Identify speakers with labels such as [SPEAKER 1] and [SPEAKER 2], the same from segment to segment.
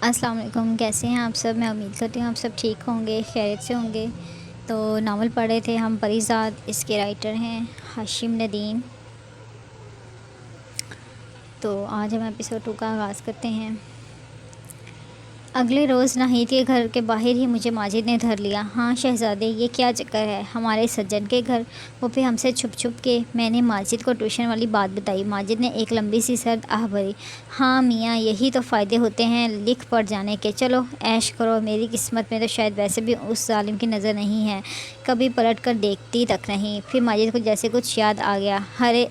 [SPEAKER 1] السلام علیکم، کیسے ہیں آپ سب؟ میں امید کرتی ہوں آپ سب ٹھیک ہوں گے، خیریت سے ہوں گے۔ تو ناول پڑھ رہے تھے ہم پری زاد، اس کے رائٹر ہیں ہاشم ندیم۔ تو آج ہم ایپیسوڈ 2 کا آغاز کرتے ہیں۔ اگلے روز ناہید کے گھر کے باہر ہی مجھے ماجد نے دھر لیا۔ ہاں شہزادے، یہ کیا چکر ہے؟ ہمارے سجن کے گھر؟ وہ بھی ہم سے چھپ چھپ کے؟ میں نے ماجد کو ٹیوشن والی بات بتائی۔ ماجد نے ایک لمبی سی سرد آہ بھری۔ ہاں میاں، یہی تو فائدے ہوتے ہیں لکھ پڑھ جانے کے۔ چلو عیش کرو، میری قسمت میں تو شاید ویسے بھی اس ظالم کی نظر نہیں ہے، کبھی پلٹ کر دیکھتی تک نہیں۔ پھر ماجد کو جیسے کچھ یاد آ گیا۔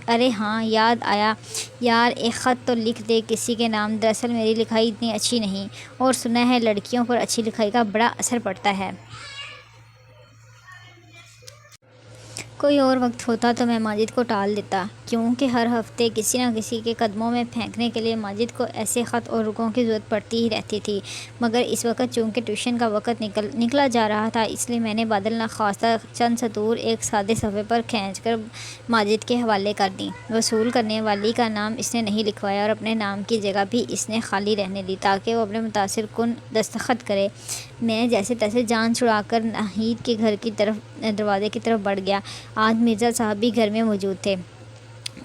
[SPEAKER 1] ارے ہاں یاد آیا یار، ایک خط تو لکھ دے کسی کے نام۔ دراصل میری لکھائی اتنی اچھی نہیں، اور سنا ہے لڑکیوں پر اچھی لکھائی کا بڑا اثر پڑتا ہے۔ کوئی اور وقت ہوتا تو میں ماجد کو ٹال دیتا، کیونکہ ہر ہفتے کسی نہ کسی کے قدموں میں پھینکنے کے لیے ماجد کو ایسے خط اور رکوں کی ضرورت پڑتی ہی رہتی تھی۔ مگر اس وقت چونکہ ٹیوشن کا وقت نکلا جا رہا تھا، اس لیے میں نے بادل نخواستہ چند سطور ایک سادے صفحے پر کھینچ کر ماجد کے حوالے کر دیں۔ وصول کرنے والی کا نام اس نے نہیں لکھوایا، اور اپنے نام کی جگہ بھی اس نے خالی رہنے دی تاکہ وہ اپنے متاثر کن دستخط کرے۔ میں جیسے تیسے جان چھڑا کر ناہید کے گھر کی دروازے کی طرف بڑھ گیا۔ آج مرزا صاحب بھی گھر میں موجود تھے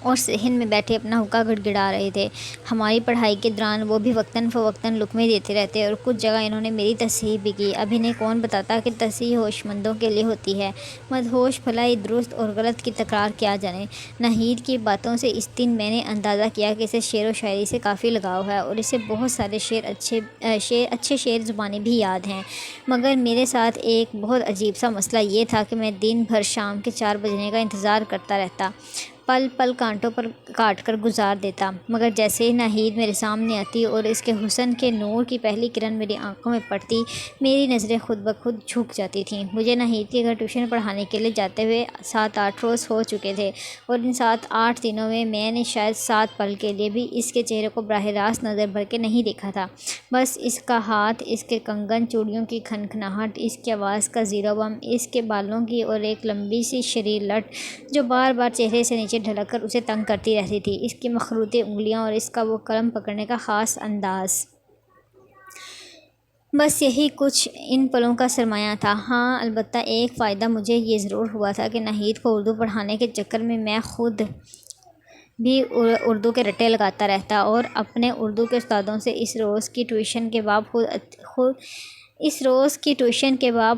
[SPEAKER 1] اور صحن میں بیٹھے اپنا حقہ گڑ گڑا رہے تھے۔ ہماری پڑھائی کے دوران وہ بھی وقتاً فوقتاً لقمے دیتے رہتے، اور کچھ جگہ انہوں نے میری تصحیح بھی کی۔ اب انہیں کون بتاتا کہ تصحیح ہوش مندوں کے لیے ہوتی ہے، مدہوش بھلا ہی درست اور غلط کی تکرار کیا جانے۔ ناہید کی باتوں سے اس دن میں نے اندازہ کیا کہ اسے شعر و شاعری سے کافی لگاؤ ہے، اور اسے بہت سارے اچھے شعر زبانی بھی یاد ہیں۔ مگر میرے ساتھ ایک بہت عجیب سا مسئلہ یہ تھا کہ میں دن بھر شام کے 4 بجنے کا انتظار کرتا رہتا، پل پل کانٹوں پر کاٹ کر گزار دیتا، مگر جیسے ہی ناہید میرے سامنے آتی اور اس کے حسن کے نور کی پہلی کرن میری آنکھوں میں پڑتی، میری نظریں خود بخود جھک جاتی تھیں۔ مجھے ناہید کے گھر ٹیوشن پڑھانے کے لیے جاتے ہوئے 7-8 روز ہو چکے تھے، اور ان 7-8 دنوں میں نے شاید 7 پل کے لیے بھی اس کے چہرے کو براہ راست نظر بھر کے نہیں دیکھا تھا۔ بس اس کا ہاتھ، اس کے کنگن، چوڑیوں کی کھنکھناہٹ، اس کی آواز کا زیر و بم، اس کے بالوں کی اور ایک لمبی سی شریر لٹ جو بار بار چہرے سے نیچے ڈھلک کر اسے تنگ کرتی رہتی تھی، اس کی مخروطی انگلیاں اور اس کا وہ قلم پکڑنے کا خاص انداز۔ بس یہی کچھ ان پلوں کا سرمایہ تھا۔ ہاں البتہ ایک فائدہ مجھے یہ ضرور ہوا تھا کہ ناہید کو اردو پڑھانے کے چکر میں خود بھی اردو کے رٹے لگاتا رہتا، اور اپنے اردو کے استادوں سے اس روز کی ٹیوشن کے باب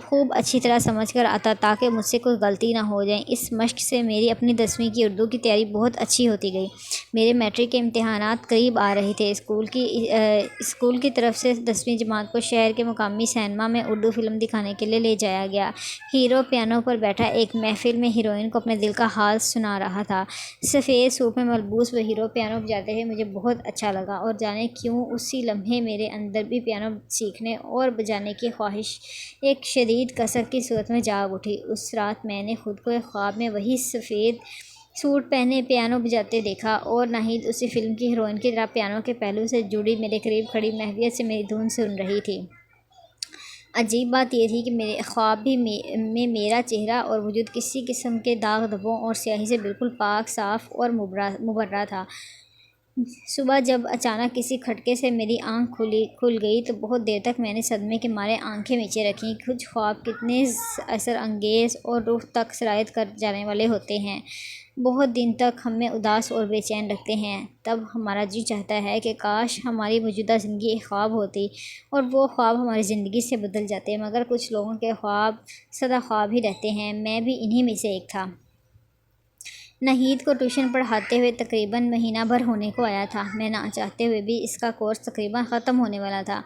[SPEAKER 1] خوب اچھی طرح سمجھ کر آتا، تاکہ مجھ سے کوئی غلطی نہ ہو جائے۔ اس مشق سے میری اپنی 10ویں کی اردو کی تیاری بہت اچھی ہوتی گئی۔ میرے میٹرک کے امتحانات قریب آ رہے تھے۔ اسکول کی طرف سے 10ویں جماعت کو شہر کے مقامی سینما میں اردو فلم دکھانے کے لیے لے جایا گیا۔ ہیرو پیانو پر بیٹھا ایک محفل میں ہیروئن کو اپنے دل کا حال سنا رہا تھا۔ سفید سوٹ میں ملبوس وہ ہیرو پیانو بجاتے ہوئے مجھے بہت اچھا لگا، اور جانے کیوں اسی لمحے میرے اندر بھی پیانو سیکھنے اور بجانے کی خواہش ایک شدید کسر کی صورت میں جاگ اٹھی۔ اس رات میں نے خود کو ایک خواب میں وہی سفید سوٹ پہنے پیانو بجاتے دیکھا، اور ناہید اسی فلم کی ہیروئن کی طرح پیانو کے پہلو سے جڑی میرے قریب کھڑی محویت سے میری دھن سن رہی تھی۔ عجیب بات یہ تھی کہ میرے خواب بھی میں میرا چہرہ اور وجود کسی قسم کے داغ دھبوں اور سیاہی سے بالکل پاک صاف اور مبرہ تھا۔ صبح جب اچانک کسی کھٹکے سے میری آنکھ کھل گئی تو بہت دیر تک میں نے صدمے کے مارے آنکھیں میچے رکھیں۔ کچھ خواب کتنے اثر انگیز اور روح تک سرایت کر جانے والے ہوتے ہیں، بہت دن تک ہمیں اداس اور بے چین رکھتے ہیں۔ تب ہمارا جی چاہتا ہے کہ کاش ہماری موجودہ زندگی ایک خواب ہوتی اور وہ خواب ہماری زندگی سے بدل جاتے، مگر کچھ لوگوں کے خواب سدا خواب ہی رہتے ہیں۔ میں بھی انہی میں سے ایک تھا۔ ناہید کو ٹیوشن پڑھاتے ہوئے تقریباً مہینہ بھر ہونے کو آیا تھا۔ میں نہ چاہتے ہوئے بھی اس کا کورس تقریباً ختم ہونے والا تھا۔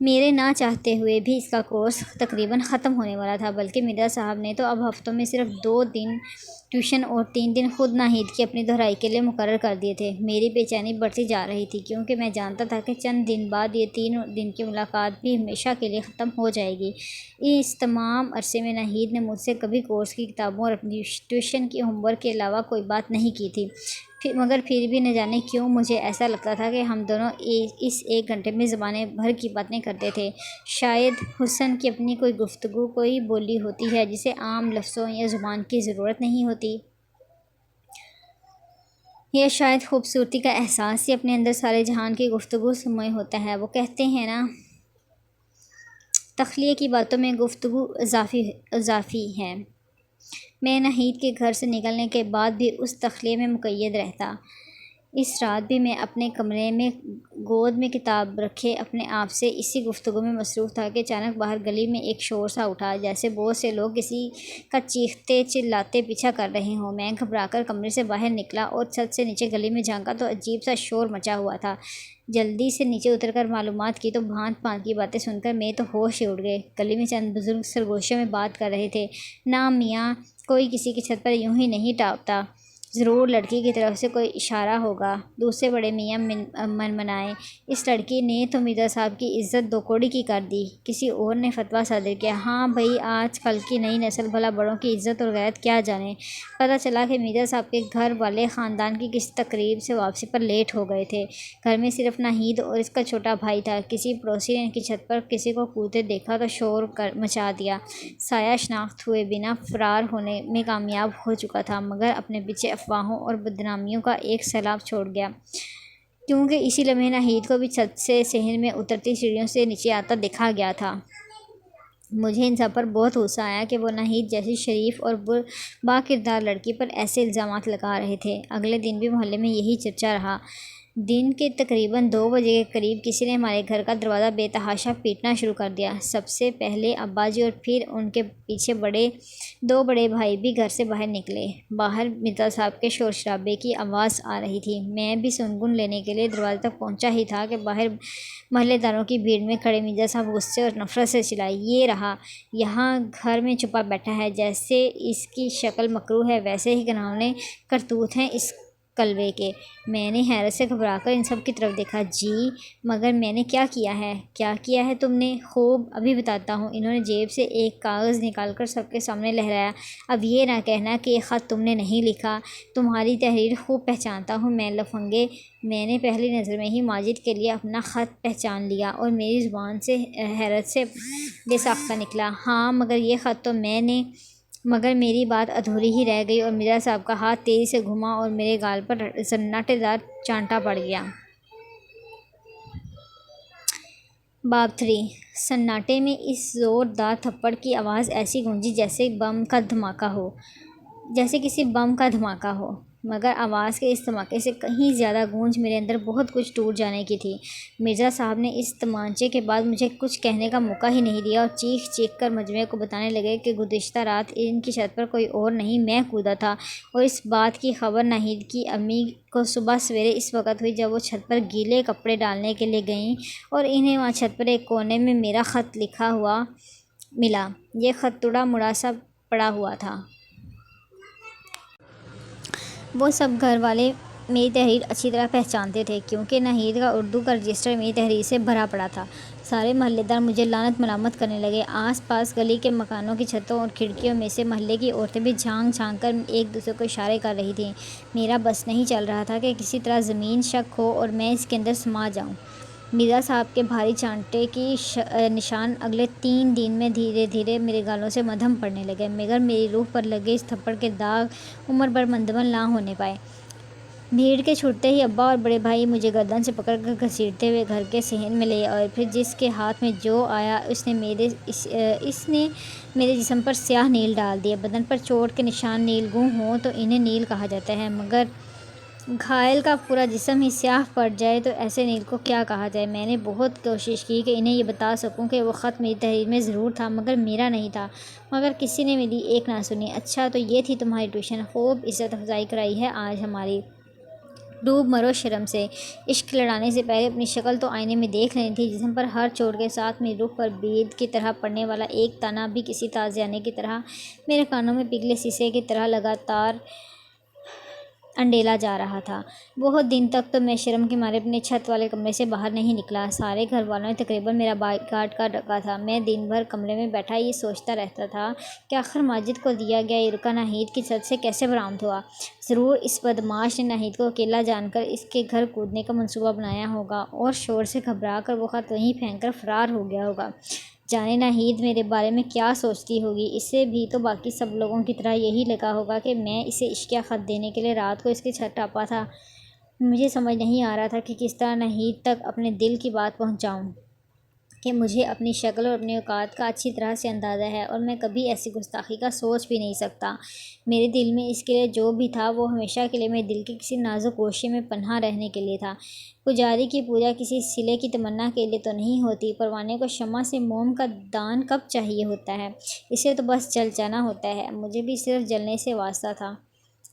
[SPEAKER 1] میرے نہ چاہتے ہوئے بھی اس کا کورس تقریباً ختم ہونے والا تھا، بلکہ مرزا صاحب نے تو اب ہفتوں میں صرف 2 دن ٹیوشن اور 3 دن خود ناہید کی اپنی دہرائی کے لیے مقرر کر دیے تھے۔ میری بے چینی بڑھتی جا رہی تھی، کیونکہ میں جانتا تھا کہ چند دن بعد یہ 3 دن کی ملاقات بھی ہمیشہ کے لیے ختم ہو جائے گی۔ اس تمام عرصے میں ناہید نے مجھ سے کبھی کورس کی کتابوں اور اپنی ٹیوشن کی ہوم ورک کے علاوہ کوئی بات نہیں کی تھی، مگر پھر بھی نہ جانے کیوں مجھے ایسا لگتا تھا کہ ہم دونوں اس 1 گھنٹے میں زبانیں بھر کی باتیں کرتے تھے۔ شاید حسن کی اپنی کوئی گفتگو، کوئی بولی ہوتی ہے جسے عام لفظوں یا زبان کی ضرورت نہیں ہوتی۔ یا شاید خوبصورتی کا احساس ہی اپنے اندر سارے جہان کی گفتگو سموئے ہوتا ہے۔ وہ کہتے ہیں نا، تخلیہ کی باتوں میں گفتگو اضافی ہے۔ میں ناہید کے گھر سے نکلنے کے بعد بھی اس تخلیہ میں مقید رہتا۔ اس رات بھی میں اپنے کمرے میں گود میں کتاب رکھے اپنے آپ سے اسی گفتگو میں مصروف تھا کہ اچانک باہر گلی میں ایک شور سا اٹھا، جیسے بہت سے لوگ کسی کا چیختے چلاتے پیچھا کر رہے ہوں۔ میں گھبرا کر کمرے سے باہر نکلا اور چھت سے نیچے گلی میں جھانکا تو عجیب سا شور مچا ہوا تھا۔ جلدی سے نیچے اتر کر معلومات کی تو بھانت بھانت کی باتیں سن کر میرے تو ہوش ہی اڑ گئے۔ گلی میں چند بزرگ سرگوشیوں میں بات کر رہے تھے۔ نا میاں، کوئی کسی کی چھت پر یوں ہی نہیں ٹاپتا، ضرور لڑکی کی طرف سے کوئی اشارہ ہوگا۔ دوسرے بڑے میاں منائے، اس لڑکی نے تو مرزا صاحب کی عزت دو کوڑی کی کر دی۔ کسی اور نے فتویٰ صادر کیا، ہاں بھئی، آج کل کی نئی نسل بھلا بڑوں کی عزت اور غیرت کیا جانے۔ پتہ چلا کہ مرزا صاحب کے گھر والے خاندان کی کسی تقریب سے واپسی پر لیٹ ہو گئے تھے۔ گھر میں صرف ناہید اور اس کا چھوٹا بھائی تھا۔ کسی پڑوسی نے ان کی چھت پر کسی کو کودتے دیکھا تو شور مچا دیا۔ سایہ شناخت ہوئے بنا فرار ہونے میں کامیاب ہو چکا تھا، مگر اپنے پیچھے افواہوں اور بدنامیوں کا ایک سیلاب چھوڑ گیا، کیونکہ اسی لمحے ناہید کو بھی چھت سے صحن میں اترتی سیڑھیوں سے نیچے آتا دیکھا گیا تھا۔ مجھے ان سب پر بہت غصہ آیا کہ وہ ناہید جیسی شریف اور با کردار لڑکی پر ایسے الزامات لگا رہے تھے۔ اگلے دن بھی محلے میں یہی چرچا رہا۔ دن کے تقریباً 2 بجے کے قریب کسی نے ہمارے گھر کا دروازہ بے تحاشا پیٹنا شروع کر دیا۔ سب سے پہلے ابا جی اور پھر ان کے پیچھے 2 بڑے بھائی بھی گھر سے باہر نکلے۔ باہر مرزا صاحب کے شور شرابے کی آواز آ رہی تھی۔ میں بھی سنگن لینے کے لیے دروازے تک پہنچا ہی تھا کہ باہر محلے داروں کی بھیڑ میں کھڑے مرزا صاحب غصے اور نفرت سے چلائے، یہ رہا یہاں گھر میں چھپا بیٹھا ہے، جیسے اس کی شکل مکروہ ہے ویسے ہی گھناؤنے کرتوت ہیں اس کلبے کے۔ میں نے حیرت سے گھبرا کر ان سب کی طرف دیکھا۔ جی مگر میں نے کیا کیا ہے؟ کیا کیا ہے تم نے؟ خوب، ابھی بتاتا ہوں۔ انہوں نے جیب سے ایک کاغذ نکال کر سب کے سامنے لہرایا۔ اب یہ نہ کہنا کہ یہ خط تم نے نہیں لکھا، تمہاری تحریر خوب پہچانتا ہوں میں لفنگے۔ میں نے پہلی نظر میں ہی ماجد کے لیے اپنا خط پہچان لیا اور میری زبان سے حیرت سے بے ساختہ نکلا، ہاں مگر یہ خط تو میں نے۔ مگر میری بات ادھوری ہی رہ گئی اور مرزا صاحب کا ہاتھ تیزی سے گھما اور میرے گال پر سناٹے دار چانٹا پڑ گیا۔ باب 3۔ سناٹے میں اس زوردار تھپڑ کی آواز ایسی گونجی جیسے کسی بم کا دھماکہ ہو، مگر آواز کے اس دھماکے سے کہیں زیادہ گونج میرے اندر بہت کچھ ٹوٹ جانے کی تھی۔ مرزا صاحب نے اس تمانچے کے بعد مجھے کچھ کہنے کا موقع ہی نہیں دیا اور چیخ چیخ کر مجمع کو بتانے لگے کہ گزشتہ رات ان کی چھت پر کوئی اور نہیں، میں کودا تھا، اور اس بات کی خبر ناہید کی امی کو صبح سویرے اس وقت ہوئی جب وہ چھت پر گیلے کپڑے ڈالنے کے لیے گئیں اور انہیں وہاں چھت پر ایک کونے میں میرا خط لکھا ہوا ملا۔ یہ خط ٹوٹا مڑا سا پڑا ہوا تھا۔ وہ سب گھر والے میری تحریر اچھی طرح پہچانتے تھے، کیونکہ ناہید کا اردو کا رجسٹر میری تحریر سے بھرا پڑا تھا۔ سارے محلے دار مجھے لعنت ملامت کرنے لگے۔ آس پاس گلی کے مکانوں کی چھتوں اور کھڑکیوں میں سے محلے کی عورتیں بھی جھانک جھانک کر ایک دوسرے کو اشارے کر رہی تھیں۔ میرا بس نہیں چل رہا تھا کہ کسی طرح زمین شک ہو اور میں اس کے اندر سما جاؤں۔ مرزا صاحب کے بھاری چانٹے کی نشان اگلے 3 دن میں دھیرے دھیرے میرے گالوں سے مدھم پڑنے لگے، مگر میری روح پر لگے اس تھپڑ کے داغ عمر بھر منجمد نہ ہونے پائے۔ بھیڑ کے چھوٹتے ہی ابا اور بڑے بھائی مجھے گردن سے پکڑ کر گھسیٹتے ہوئے گھر کے صحن میں لے آئے، پھر جس کے ہاتھ میں جو آیا اس نے میرے جسم پر سیاہ نیل ڈال دیے۔ بدن پر چوٹ کے نشان نیل گوں ہوں تو انہیں نیل کہا جاتا ہے، مگر گھائل کا پورا جسم ہی سیاہ پڑ جائے تو ایسے نیل کو کیا کہا جائے۔ میں نے بہت کوشش کی کہ انہیں یہ بتا سکوں کہ وہ خط میری تحریر میں ضرور تھا مگر میرا نہیں تھا، مگر کسی نے میری ایک نہ سنی۔ اچھا تو یہ تھی تمہاری ٹیوشن، خوب عزت افزائی کرائی ہے آج ہماری، ڈوب مرو شرم سے۔ عشق لڑانے سے پہلے اپنی شکل تو آئینے میں دیکھ لینی تھی۔ جسم پر ہر چوٹ کے ساتھ میری روح پر بید کی طرح پڑنے والا ایک تانا بھی کسی تازیانے کی طرح میرے کانوں میں پگھلے سیسے کی طرح لگاتار انڈیلا جا رہا تھا۔ بہت دن تک تو میں شرم کے مارے اپنے چھت والے کمرے سے باہر نہیں نکلا۔ سارے گھر والوں نے تقریباً میرا بائیکاٹ کر رکھا تھا۔ میں دن بھر کمرے میں بیٹھا یہ سوچتا رہتا تھا کہ آخر ماجد کو دیا گیا یہ رکا ناہید کی چھت سے کیسے برآمد ہوا۔ ضرور اس بدمعاش نے ناہید کو اکیلا جان کر اس کے گھر کودنے کا منصوبہ بنایا ہوگا اور شور سے گھبرا کر وہ خط وہیں پھینک کر فرار ہو گیا ہوگا۔ جانے ناہید میرے بارے میں کیا سوچتی ہوگی۔ اسے بھی تو باقی سب لوگوں کی طرح یہی لگا ہوگا کہ میں اسے عشقیہ خط دینے کے لیے رات کو اس کی چھت ٹاپا تھا۔ مجھے سمجھ نہیں آ رہا تھا کہ کس طرح ناہید تک اپنے دل کی بات پہنچاؤں کہ مجھے اپنی شکل اور اپنی اوقات کا اچھی طرح سے اندازہ ہے اور میں کبھی ایسی گستاخی کا سوچ بھی نہیں سکتا۔ میرے دل میں اس کے لیے جو بھی تھا وہ ہمیشہ کے لیے میرے دل کے کسی نازک گوشے میں پنہاں رہنے کے لیے تھا۔ پجاری کی پوجا کسی صلے کی تمنا کے لیے تو نہیں ہوتی۔ پروانے کو شمع سے موم کا دان کب چاہیے ہوتا ہے؟ اسے تو بس جل جانا ہوتا ہے۔ مجھے بھی صرف جلنے سے واسطہ تھا۔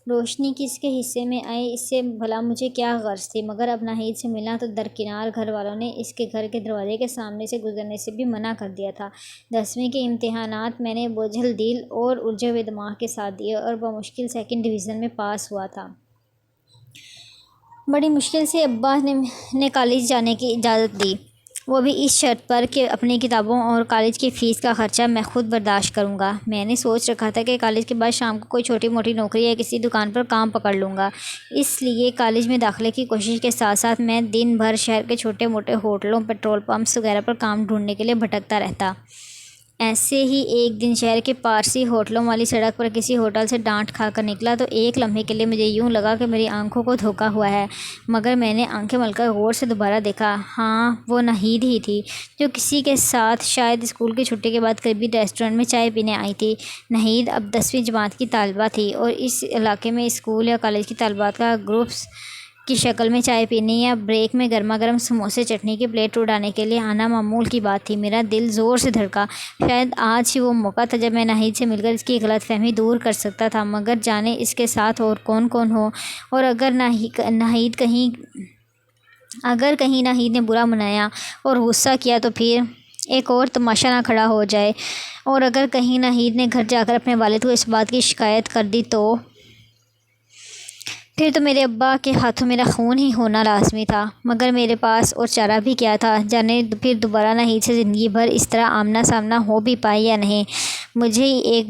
[SPEAKER 1] روشنی کس کے حصے میں آئے اس سے بھلا مجھے کیا غرض تھی؟ مگر اب ناہید سے ملنا تو درکنار گھر والوں نے اس کے گھر کے دروازے کے سامنے سے گزرنے سے بھی منع کر دیا تھا۔ 10ویں کے امتحانات میں نے بوجھل دل اور الجھے ہوئے دماغ کے ساتھ دیے اور بمشکل سیکنڈ ڈویژن میں پاس ہوا تھا۔ بڑی مشکل سے ابا نے کالج جانے کی اجازت دی، وہ بھی اس شرط پر کہ اپنی کتابوں اور کالج کی فیس کا خرچہ میں خود برداشت کروں گا۔ میں نے سوچ رکھا تھا کہ کالج کے بعد شام کو کوئی چھوٹی موٹی نوکری یا کسی دکان پر کام پکڑ لوں گا۔ اس لیے کالج میں داخلے کی کوشش کے ساتھ ساتھ میں دن بھر شہر کے چھوٹے موٹے ہوٹلوں، پیٹرول پمپس وغیرہ پر کام ڈھونڈنے کے لیے بھٹکتا رہتا۔ ایسے ہی ایک دن شہر کے پارسی ہوٹلوں والی سڑک پر کسی ہوٹل سے ڈانٹ کھا کر نکلا تو ایک لمحے کے لیے مجھے یوں لگا کہ میری آنکھوں کو دھوکا ہوا ہے، مگر میں نے آنکھیں مل کر غور سے دوبارہ دیکھا۔ ہاں، وہ ناہید ہی تھی جو کسی کے ساتھ شاید اسکول کی چھٹی کے بعد قریبی ریسٹورنٹ میں چائے پینے آئی تھی۔ ناہید اب 10ویں جماعت کی طالبہ تھی اور اس علاقے میں اسکول یا کالج کی طالبات کا گروپس کی شکل میں چائے پینے یا بریک میں گرما گرم سموسے چٹنی کی پلیٹ اڑانے کے لیے آنا معمول کی بات تھی۔ میرا دل زور سے دھڑکا۔ شاید آج ہی وہ موقع تھا جب میں ناہید سے مل کر اس کی غلط فہمی دور کر سکتا تھا، مگر جانے اس کے ساتھ اور کون کون ہو، اور اگر کہیں ناہید نے برا منایا اور غصہ کیا تو پھر ایک اور تماشا نہ کھڑا ہو جائے، اور اگر کہیں ناہید نے گھر جا کر اپنے والد کو اس بات کی شکایت کر دی تو پھر تو میرے ابا کے ہاتھوں میرا خون ہی ہونا لازمی تھا۔ مگر میرے پاس اور چارہ بھی کیا تھا؟ جانے پھر دوبارہ ناہید سے زندگی بھر اس طرح آمنا سامنا ہو بھی پائے یا نہیں۔ مجھے ایک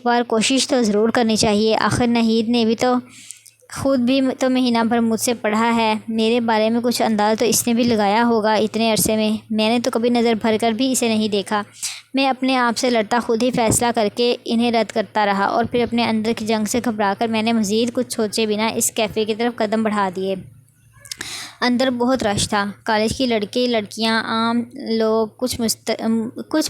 [SPEAKER 1] بار کوشش تو ضرور کرنی چاہیے۔ آخر ناہید نے بھی تو خود بھی تو مہینہ بھر مجھ سے پڑھا ہے، میرے بارے میں کچھ اندازہ تو اس نے بھی لگایا ہوگا اتنے عرصے میں نے تو کبھی نظر بھر کر بھی اسے نہیں دیکھا۔ میں اپنے آپ سے لڑتا خود ہی فیصلہ کر کے انہیں رد کرتا رہا اور پھر اپنے اندر کی جنگ سے گھبرا کر میں نے مزید کچھ سوچے بنا اس کیفے کی طرف قدم بڑھا دیے۔ اندر بہت رش تھا۔ کالج کی لڑکے لڑکیاں، عام لوگ، کچھ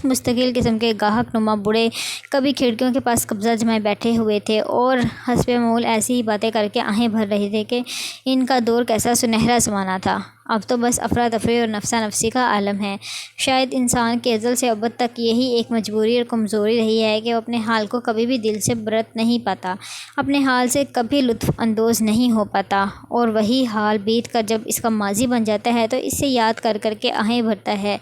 [SPEAKER 1] مستقل قسم کے گاہک نما بوڑھے کبھی کھڑکیوں کے پاس قبضہ جمائے بیٹھے ہوئے تھے اور حسب معمول ایسی ہی باتیں کر کے آہیں بھر رہے تھے کہ ان کا دور کیسا سنہرا زمانہ تھا۔ اب تو بس افراتفری اور نفسا نفسی کا عالم ہے۔ شاید انسان کے ازل سے ابد تک یہی ایک مجبوری اور کمزوری رہی ہے کہ وہ اپنے حال کو کبھی بھی دل سے برت نہیں پاتا، اپنے حال سے کبھی لطف اندوز نہیں ہو پاتا، اور وہی حال بیت کر جب اس کا ماضی بن جاتا ہے تو اسے یاد کر کر کے آہیں بھرتا ہے۔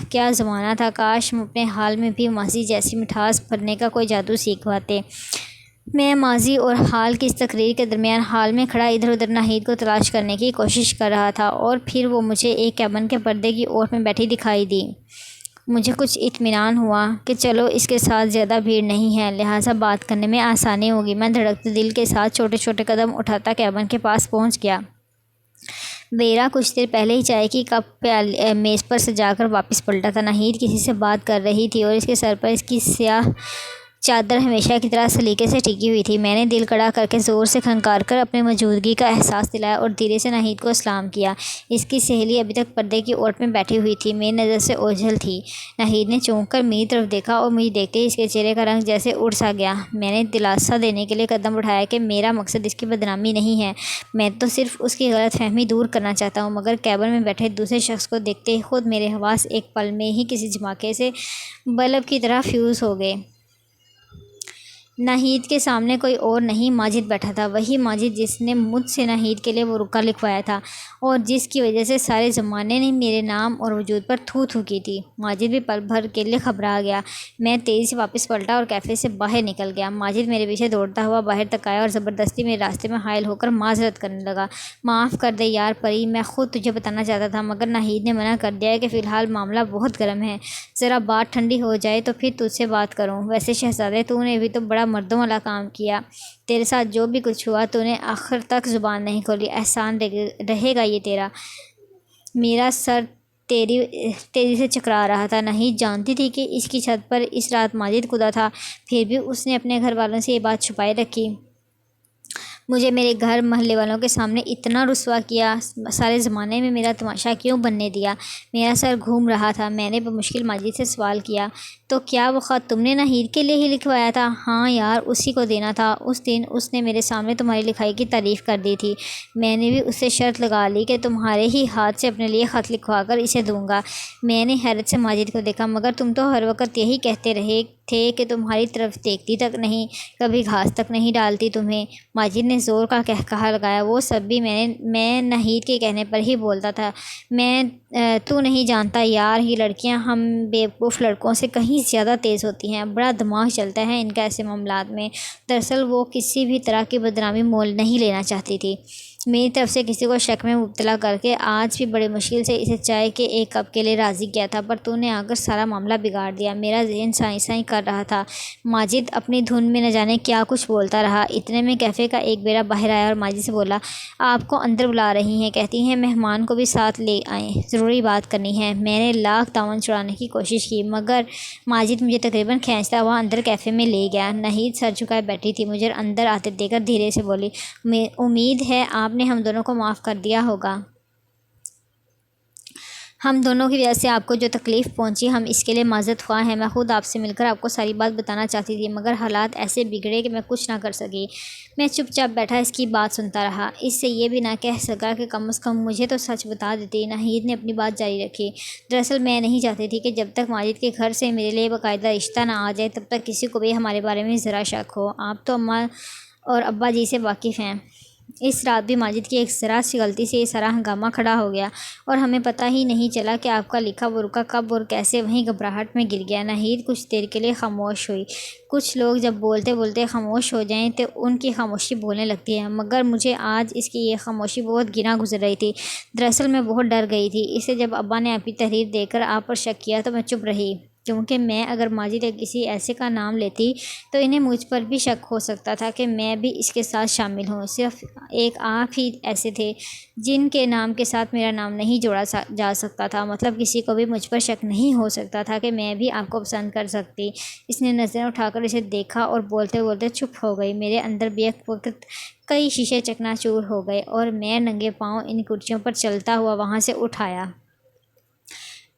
[SPEAKER 1] کیا زمانہ تھا! کاش ہم اپنے حال میں بھی ماضی جیسی مٹھاس بھرنے کا کوئی جادو سیکھ پاتے۔ میں ماضی اور حال کی اس تقریر کے درمیان حال میں کھڑا ادھر ادھر ناہید کو تلاش کرنے کی کوشش کر رہا تھا، اور پھر وہ مجھے ایک کیبن کے پردے کی اوٹ میں بیٹھی دکھائی دی۔ مجھے کچھ اطمینان ہوا کہ چلو اس کے ساتھ زیادہ بھیڑ نہیں ہے، لہٰذا بات کرنے میں آسانی ہوگی۔ میں دھڑکتے دل کے ساتھ چھوٹے چھوٹے قدم اٹھاتا کیبن کے پاس پہنچ گیا۔ بیرا کچھ دیر پہلے ہی چائے کی کپ میز پر سجا کر واپس پلٹا تھا۔ ناہید کسی سے بات کر رہی تھی اور اس کے سر پر اس کی سیاہ چادر ہمیشہ کی طرح سلیقے سے ٹکی ہوئی تھی۔ میں نے دل کڑا کر کے زور سے کھنکار کر اپنی موجودگی کا احساس دلایا اور دھیرے سے ناہید کو سلام کیا۔ اس کی سہیلی ابھی تک پردے کی اوٹ میں بیٹھی ہوئی تھی، میری نظر سے اوجھل تھی۔ ناہید نے چونک کر میری طرف دیکھا اور مجھے دیکھتے ہی اس کے چہرے کا رنگ جیسے اڑ سا گیا۔ میں نے دلاسا دینے کے لیے قدم بڑھایا کہ میرا مقصد اس کی بدنامی نہیں ہے، میں تو صرف اس کی غلط فہمی دور کرنا چاہتا ہوں، مگر کیبن میں بیٹھے دوسرے شخص کو دیکھتے ہی خود میرے حواس ایک پل میں ہی کسی دھماکے سے بلب کی طرح فیوز ہو گئے۔ ناہید کے سامنے کوئی اور نہیں، ماجد بیٹھا تھا، وہی ماجد جس نے مجھ سے ناہید کے لیے وہ رکا لکھوایا تھا اور جس کی وجہ سے سارے زمانے نے میرے نام اور وجود پر تھو تھو کی تھی۔ ماجد بھی پل بھر کے لیے گھبرا گیا۔ میں تیزی سے واپس پلٹا اور کیفے سے باہر نکل گیا۔ ماجد میرے پیچھے دوڑتا ہوا باہر تک آیا اور زبردستی میرے راستے میں حائل ہو کر معذرت کرنے لگا۔ معاف کر دے یار پری، میں خود تجھے بتانا چاہتا تھا، مگر ناہید نے منع کر دیا کہ فی الحال معاملہ بہت گرم ہے، ذرا بات ٹھنڈی ہو جائے تو پھر تجھ سے بات کروں۔ ویسے شہزادے، تو نے بھی تو بڑا مردوں والا کام کیا، تیرے ساتھ جو بھی کچھ ہوا تو نے آخر تک زبان نہیں کھولی، احسان رہے گا یہ تیرا۔ میرا سر تیزی سے چکرا رہا تھا۔ ناہید جانتی تھی کہ اس کی چھت پر اس رات ماجد کودتا تھا، پھر بھی اس نے اپنے گھر والوں سے یہ بات چھپائے رکھی۔ مجھے میرے گھر محلے والوں کے سامنے اتنا رسوا کیا، سارے زمانے میں میرا تماشا کیوں بننے دیا؟ میرا سر گھوم رہا تھا۔ میں نے بمشکل ماجد سے سوال کیا، تو کیا وہ خط تم نے ناہید کے لیے ہی لکھوایا تھا؟ ہاں یار، اسی کو دینا تھا۔ اس دن اس نے میرے سامنے تمہاری لکھائی کی تعریف کر دی تھی۔ میں نے بھی اس سے شرط لگا لی کہ تمہارے ہی ہاتھ سے اپنے لیے خط لکھوا کر اسے دوں گا۔ میں نے حیرت سے ماجد کو دیکھا، مگر تم تو ہر وقت یہی کہتے رہے تھے کہ تمہاری طرف دیکھتی تک نہیں، کبھی گھاس تک نہیں ڈالتی تمہیں۔ ماجد نے زور کا قہقہہ لگایا۔ وہ سب بھی میں ناہید کے کہنے پر ہی بولتا تھا۔ تو نہیں جانتا یار، یہ لڑکیاں ہم بیوقوف لڑکوں سے کہیں زیادہ تیز ہوتی ہیں، بڑا دماغ چلتا ہے ان کا ایسے معاملات میں۔ دراصل وہ کسی بھی طرح کی بدنامی مول نہیں لینا چاہتی تھی۔ میری طرف سے کسی کو شک میں مبتلا کر کے آج بھی بڑی مشکل سے اسے چائے کے ایک کپ کے لیے راضی کیا تھا، پر تو نے آ کر سارا معاملہ بگاڑ دیا۔ میرا ذہن سائیں سائیں کر رہا تھا۔ ماجد اپنی دھن میں نہ جانے کیا کچھ بولتا رہا۔ اتنے میں کیفے کا ایک بیڑا باہر آیا اور ماجد سے بولا، آپ کو اندر بلا رہی ہیں، کہتی ہیں مہمان کو بھی ساتھ لے آئیں، ضروری بات کرنی ہے۔ میں نے لاکھ دامن چھڑانے کی کوشش کی، مگر ماجد مجھے تقریباً کھینچتا ہوا اندر کیفے میں لے گیا۔ ناہید سر جھکائے بیٹھی تھی، مجھے اندر آتے دیکھ کر دھیرے سے بولی، امید ہے آپ نے ہم دونوں کو معاف کر دیا ہوگا۔ ہم دونوں کی وجہ سے آپ کو جو تکلیف پہنچی، ہم اس کے لیے معذرت خواہ ہیں۔ میں خود آپ سے مل کر آپ کو ساری بات بتانا چاہتی تھی، مگر حالات ایسے بگڑے کہ میں کچھ نہ کر سکی۔ میں چپ چاپ بیٹھا اس کی بات سنتا رہا، اس سے یہ بھی نہ کہہ سکا کہ کم از کم مجھے تو سچ بتا دیتی۔ ناہید نے اپنی بات جاری رکھی، دراصل میں نہیں چاہتی تھی کہ جب تک ماجد کے گھر سے میرے لیے باقاعدہ رشتہ نہ آ جائے تب تک کسی کو بھی ہمارے بارے میں ذرا شک ہو۔ آپ تو اماں اور ابا جی سے واقف ہیں۔ اس رات بھی ماجد کی ایک ذرا سی غلطی سے یہ سارا ہنگامہ کھڑا ہو گیا اور ہمیں پتہ ہی نہیں چلا کہ آپ کا لکھا برقع کب اور کیسے وہیں گھبراہٹ میں گر گیا۔ ناہید کچھ دیر کے لیے خاموش ہوئی۔ کچھ لوگ جب بولتے بولتے خاموش ہو جائیں تو ان کی خاموشی بولنے لگتی ہے، مگر مجھے آج اس کی یہ خاموشی بہت گراں گزر رہی تھی۔ دراصل میں بہت ڈر گئی تھی، اسے جب ابا نے آپ کی تحریر دے کر آپ پر شک کیا تو میں چپ رہی، کیونکہ میں اگر ماجد یا کسی ایسے کا نام لیتی تو انہیں مجھ پر بھی شک ہو سکتا تھا کہ میں بھی اس کے ساتھ شامل ہوں۔ صرف ایک آپ ہی ایسے تھے جن کے نام کے ساتھ میرا نام نہیں جوڑا جا سکتا تھا، مطلب کسی کو بھی مجھ پر شک نہیں ہو سکتا تھا کہ میں بھی آپ کو پسند کر سکتی۔ اس نے نظریں اٹھا کر اسے دیکھا اور بولتے بولتے چپ ہو گئی۔ میرے اندر بھی ایک وقت کئی شیشے چکنا چور ہو گئے اور میں ننگے پاؤں ان کرسیوں پر چلتا ہوا وہاں سے اٹھایا۔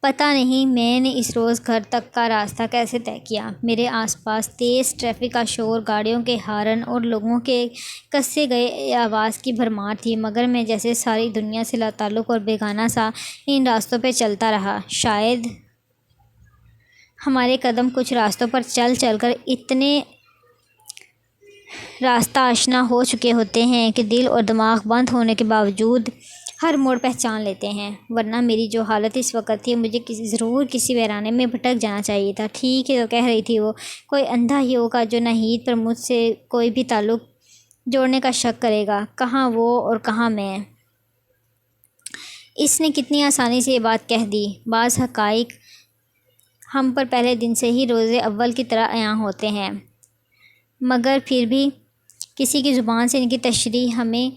[SPEAKER 1] پتہ نہیں میں نے اس روز گھر تک کا راستہ کیسے طے کیا۔ میرے آس پاس تیز ٹریفک کا شور، گاڑیوں کے ہارن اور لوگوں کے کسے گئے آواز کی بھرمار تھی، مگر میں جیسے ساری دنیا سے لاتعلق اور بیگانہ سا ان راستوں پہ چلتا رہا۔ شاید ہمارے قدم کچھ راستوں پر چل چل کر اتنے راستہ آشنا ہو چکے ہوتے ہیں کہ دل اور دماغ بند ہونے کے باوجود ہر موڑ پہچان لیتے ہیں، ورنہ میری جو حالت اس وقت تھی مجھے ضرور کسی ویرانے میں بھٹک جانا چاہیے تھا۔ ٹھیک ہے، تو کہہ رہی تھی وہ، کوئی اندھا ہی ہوگا جو ناہید پر مجھ سے کوئی بھی تعلق جوڑنے کا شک کرے گا، کہاں وہ اور کہاں میں۔ اس نے کتنی آسانی سے یہ بات کہہ دی۔ بعض حقائق ہم پر پہلے دن سے ہی روز اول کی طرح عیاں ہوتے ہیں، مگر پھر بھی کسی کی زبان سے ان کی تشریح ہمیں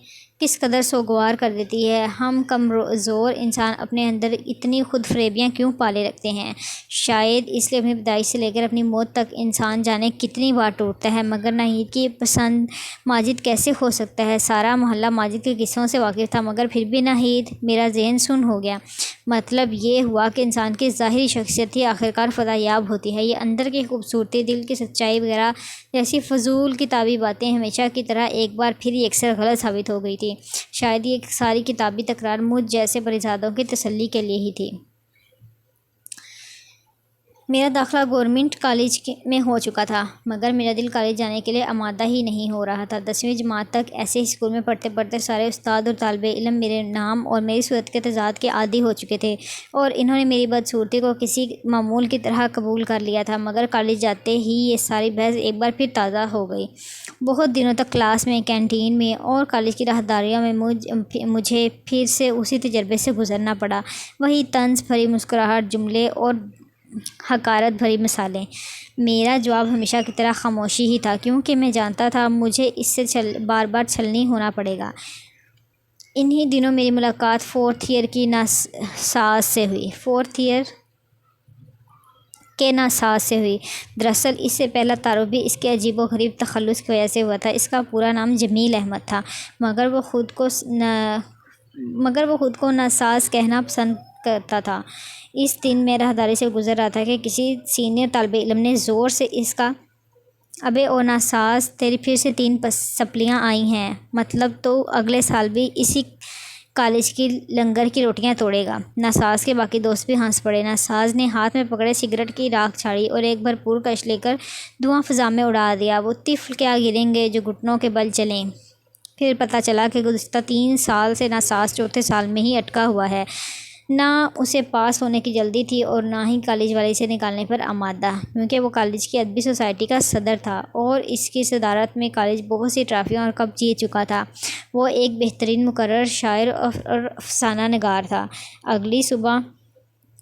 [SPEAKER 1] کس قدر سوگوار کر دیتی ہے۔ ہم کمزور انسان اپنے اندر اتنی خود فریبیاں کیوں پالے رکھتے ہیں؟ شاید اس لیے اپنی پیدائش سے لے کر اپنی موت تک انسان جانے کتنی بار ٹوٹتا ہے، مگر ناہید کی پسند ماجد کیسے ہو سکتا ہے؟ سارا محلہ ماجد کے قصوں سے واقف تھا، مگر پھر بھی ناہید۔ میرا ذہن سن ہو گیا۔ مطلب یہ ہوا کہ انسان کی ظاہری شخصیت ہی آخرکار فتح یاب ہوتی ہے۔ یہ اندر کی خوبصورتی، دل کی سچائی وغیرہ جیسی فضول کتابی باتیں ہمیشہ کی طرح ایک بار پھر یکسر غلط ثابت ہو گئی تھی۔ شاید یہ ساری کتابی تکرار مجھ جیسے پریزادوں کی تسلی کے لیے ہی تھی۔ میرا داخلہ گورنمنٹ کالج میں ہو چکا تھا، مگر میرا دل کالج جانے کے لیے آمادہ ہی نہیں ہو رہا تھا۔ 10ویں جماعت تک ایسے اسکول میں پڑھتے پڑھتے سارے استاد اور طالب علم میرے نام اور میری صورت کے تضاد کے عادی ہو چکے تھے اور انہوں نے میری بدصورتی کو کسی معمول کی طرح قبول کر لیا تھا، مگر کالج جاتے ہی یہ ساری بحث ایک بار پھر تازہ ہو گئی۔ بہت دنوں تک کلاس میں، کینٹین میں اور کالج کی راہداریوں میں مجھے پھر سے اسی تجربے سے گزرنا پڑا، وہی طنز بھری مسکراہٹ، جملے اور حقارت بھری مثالیں۔ میرا جواب ہمیشہ کی طرح خاموشی ہی تھا، کیونکہ میں جانتا تھا مجھے اس سے بار بار چھلنی ہونا پڑے گا۔ انہی دنوں میری ملاقات 4th ایئر کی ناساز سے ہوئی 4th ایئر کے ناساز سے ہوئی۔ دراصل اس سے پہلا تعارف بھی اس کے عجیب و غریب تخلص کی وجہ سے ہوا تھا۔ اس کا پورا نام جمیل احمد تھا، مگر وہ خود کو ناساز کہنا پسند کرتا تھا۔ اس دن میں راہداری سے گزر رہا تھا کہ کسی سینئر طالب علم نے زور سے اس کا ابے او ناساز، تیری پھر سے 3 سپلیاں آئی ہیں، مطلب تو اگلے سال بھی اسی کالج کی لنگر کی روٹیاں توڑے گا۔ ناساز کے باقی دوست بھی ہنس پڑے۔ ناساز نے ہاتھ میں پکڑے سگریٹ کی راکھ چھاڑی اور ایک بھرپور کش لے کر دھواں فضا میں اڑا دیا۔ وہ طفل کیا گریں گے جو گھٹنوں کے بل چلیں۔ پھر پتہ چلا کہ گزشتہ 3 سال سے ناساز 4تھے سال میں ہی اٹکا ہوا ہے۔ نہ اسے پاس ہونے کی جلدی تھی اور نہ ہی کالج والے اسے نکالنے پر آمادہ، کیونکہ وہ کالج کی ادبی سوسائٹی کا صدر تھا اور اس کی صدارت میں کالج بہت سی ٹرافیاں اور کپ جیت چکا تھا۔ وہ ایک بہترین مقرر، شاعر اور افسانہ نگار تھا۔ اگلی صبح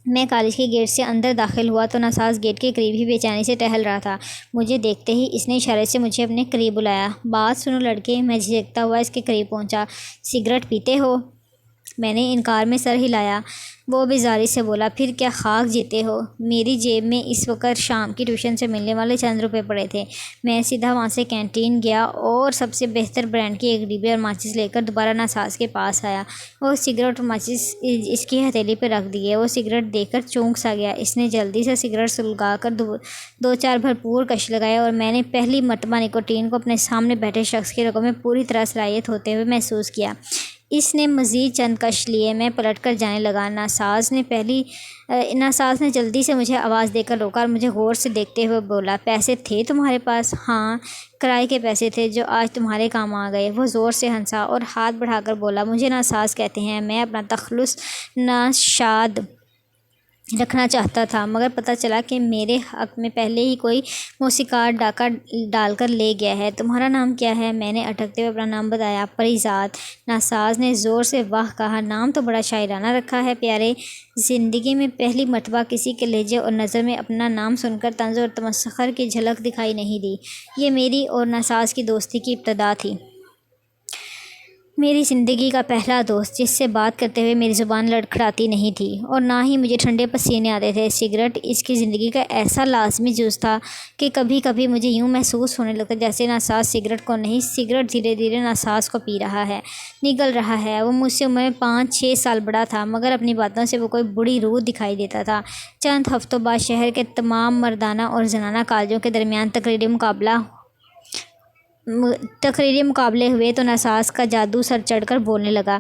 [SPEAKER 1] میں کالج کے گیٹ سے اندر داخل ہوا تو ناساز گیٹ کے قریب ہی بے چینی سے ٹہل رہا تھا۔ مجھے دیکھتے ہی اس نے اشارے سے مجھے اپنے قریب بلایا۔ بات سنو لڑکے، میں جھجکتا ہوا اس کے قریب پہنچا۔ سگریٹ پیتے ہو؟ میں نے انکار میں سر ہلایا۔ وہ بیزاری سے بولا، پھر کیا خاک جیتے ہو؟ میری جیب میں اس وقت شام کی ٹیوشن سے ملنے والے چند روپے پڑے تھے۔ میں سیدھا وہاں سے کینٹین گیا اور سب سے بہتر برانڈ کی ایک ڈبی اور ماچس لے کر دوبارہ ناساز کے پاس آیا۔ وہ سگریٹ اور ماچس اس کی ہتھیلی پہ رکھ دیے۔ وہ سگریٹ دے کر چونک سا گیا۔ اس نے جلدی سے سگریٹ سلگا کر 2-4 بھرپور کش لگائے اور میں نے پہلی مرتبہ نکوٹین کو اپنے سامنے بیٹھے شخص کی رگوں میں پوری طرح صلاحیت ہوتے ہوئے محسوس کیا۔ اس نے مزید چند کش لیے۔ میں پلٹ کر جانے لگا۔ ناساز نے جلدی سے مجھے آواز دے کر روکا اور مجھے غور سے دیکھتے ہوئے بولا، پیسے تھے تمہارے پاس؟ ہاں، کرائے کے پیسے تھے جو آج تمہارے کام آ گئے۔ وہ زور سے ہنسا اور ہاتھ بڑھا کر بولا، مجھے ناساز کہتے ہیں۔ میں اپنا تخلص ناشاد رکھنا چاہتا تھا، مگر پتہ چلا کہ میرے حق میں پہلے ہی کوئی موسیقار ڈاکہ ڈال کر لے گیا ہے۔ تمہارا نام کیا ہے؟ میں نے اٹکتے ہوئے اپنا نام بتایا، پریزاد۔ ناساز نے زور سے واہ کہا، نام تو بڑا شاعرانہ رکھا ہے پیارے۔ زندگی میں پہلی مرتبہ کسی کے لہجے اور نظر میں اپنا نام سن کر طنز اور تمسخر کی جھلک دکھائی نہیں دی۔ یہ میری اور ناساز کی دوستی کی ابتدا تھی۔ میری زندگی کا پہلا دوست جس سے بات کرتے ہوئے میری زبان لڑکھڑاتی نہیں تھی اور نہ ہی مجھے ٹھنڈے پسینے آتے تھے۔ سگریٹ اس کی زندگی کا ایسا لازمی جز تھا کہ کبھی کبھی مجھے یوں محسوس ہونے لگتا جیسے ناساز سگریٹ کو نہیں، سگریٹ دھیرے دھیرے ناساز کو پی رہا ہے، نگل رہا ہے۔ وہ مجھ سے عمر میں 5-6 سال بڑا تھا، مگر اپنی باتوں سے وہ کوئی بڑی روح دکھائی دیتا تھا۔ چند ہفتوں بعد شہر کے تمام مردانہ اور زنانہ کالجوں کے درمیان تقریری مقابلے ہوئے تو ناساز کا جادو سر چڑھ کر بولنے لگا۔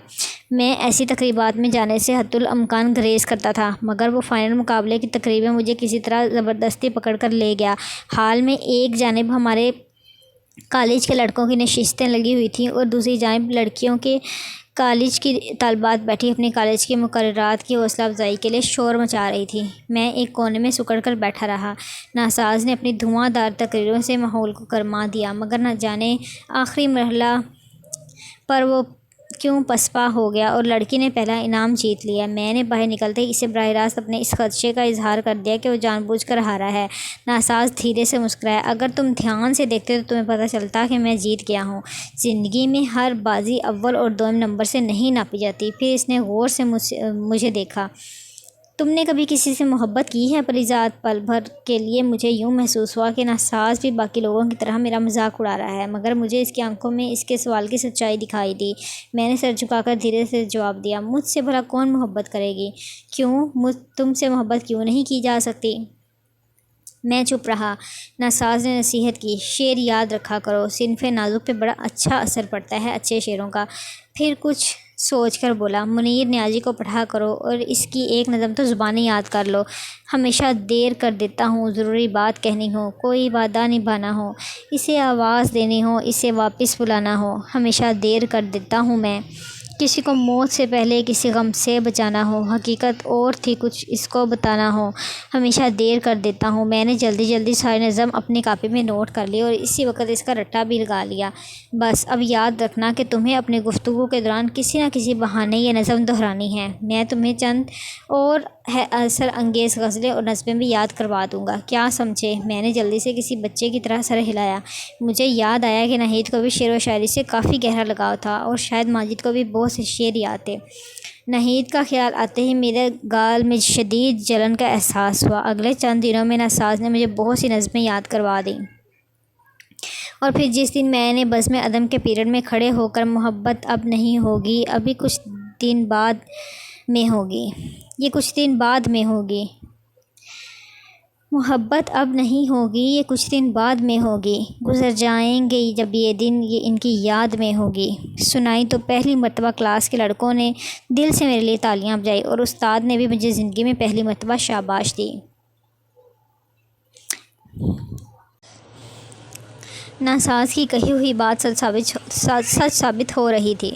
[SPEAKER 1] میں ایسی تقریبات میں جانے سے حتی الامکان گریز کرتا تھا، مگر وہ فائنل مقابلے کی تقریب میں مجھے کسی طرح زبردستی پکڑ کر لے گیا۔ حال میں ایک جانب ہمارے کالج کے لڑکوں کی نشستیں لگی ہوئی تھیں اور دوسری جانب لڑکیوں کے کالج کی طالبات بیٹھی اپنی کالج کے مقررات کی حوصلہ افزائی کے لیے شور مچا رہی تھی۔ میں ایک کونے میں سکڑ کر بیٹھا رہا۔ ناساز نے اپنی دھواں دار تقریروں سے ماحول کو گرما دیا، مگر نہ جانے آخری مرحلہ پر وہ کیوں پسپا ہو گیا اور لڑکی نے پہلا انعام جیت لیا۔ میں نے باہر نکلتے ہی اسے براہ راست اپنے اس خدشے کا اظہار کر دیا کہ وہ جان بوجھ کر ہارا ہے۔ ناساز دھیرے سے مسکرایا، اگر تم دھیان سے دیکھتے تو تمہیں پتہ چلتا کہ میں جیت گیا ہوں۔ زندگی میں ہر بازی اول اور دوم نمبر سے نہیں ناپی جاتی۔ پھر اس نے غور سے مجھے دیکھا۔ تم نے کبھی کسی سے محبت کی ہے پریزاد؟ پل بھر کے لیے مجھے یوں محسوس ہوا کہ ناساز بھی باقی لوگوں کی طرح میرا مذاق اڑا رہا ہے، مگر مجھے اس کی آنکھوں میں اس کے سوال کی سچائی دکھائی دی۔ میں نے سر جھکا کر دھیرے سے جواب دیا، مجھ سے بھلا کون محبت کرے گی؟ کیوں تم سے محبت کیوں نہیں کی جا سکتی؟ میں چپ رہا۔ ناساز نے نصیحت کی، شعر یاد رکھا کرو، صنف نازک پہ بڑا اچھا اثر پڑتا ہے اچھے شعروں کا۔ پھر کچھ سوچ کر بولا، منیر نیازی کو پڑھا کرو اور اس کی ایک نظم تو زبانی یاد کر لو، ہمیشہ دیر کر دیتا ہوں، ضروری بات کہنی ہو، کوئی وعدہ نبھانا ہو، اسے آواز دینی ہو، اسے واپس بلانا ہو، ہمیشہ دیر کر دیتا ہوں میں، کسی کو موت سے پہلے کسی غم سے بچانا ہو، حقیقت اور تھی کچھ اس کو بتانا ہو، ہمیشہ دیر کر دیتا ہوں۔ میں نے جلدی ساری نظم اپنی کاپی میں نوٹ کر لی اور اسی وقت اس کا رٹا بھی لگا لیا۔ بس اب یاد رکھنا کہ تمہیں اپنی گفتگو کے دوران کسی نہ کسی بہانے یہ نظم دہرانی ہے۔ میں تمہیں چند اور اثر انگیز غزلیں اور نظمیں بھی یاد کروا دوں گا، کیا سمجھے؟ میں نے جلدی سے کسی بچے کی طرح سر ہلایا۔ مجھے یاد آیا کہ ناہید کو بھی شعر و شاعری سے کافی گہرا لگاؤ تھا اور شاید ماجد کو بھی بہت سے شعر یاد تھے۔ ناہید کا خیال آتے ہی میرے گال میں شدید جلن کا احساس ہوا۔ اگلے چند دنوں میں ناساز نے مجھے بہت سی نظمیں یاد کروا دیں، اور پھر جس دن میں نے بزم ادب کے پیریڈ میں کھڑے ہو کر محبت اب نہیں ہوگی، ابھی کچھ دن بعد میں ہوگی، یہ کچھ دن بعد میں ہوگی، محبت اب نہیں ہوگی، یہ کچھ دن بعد میں ہوگی، گزر جائیں گے جب یہ دن، یہ ان کی یاد میں ہوگی، سنائی تو پہلی مرتبہ کلاس کے لڑکوں نے دل سے میرے لیے تالیاں بجائی اور استاد نے بھی مجھے زندگی میں پہلی مرتبہ شاباش دی۔ ناساز کی کہی ہوئی بات سچ ثابت ہو رہی تھی۔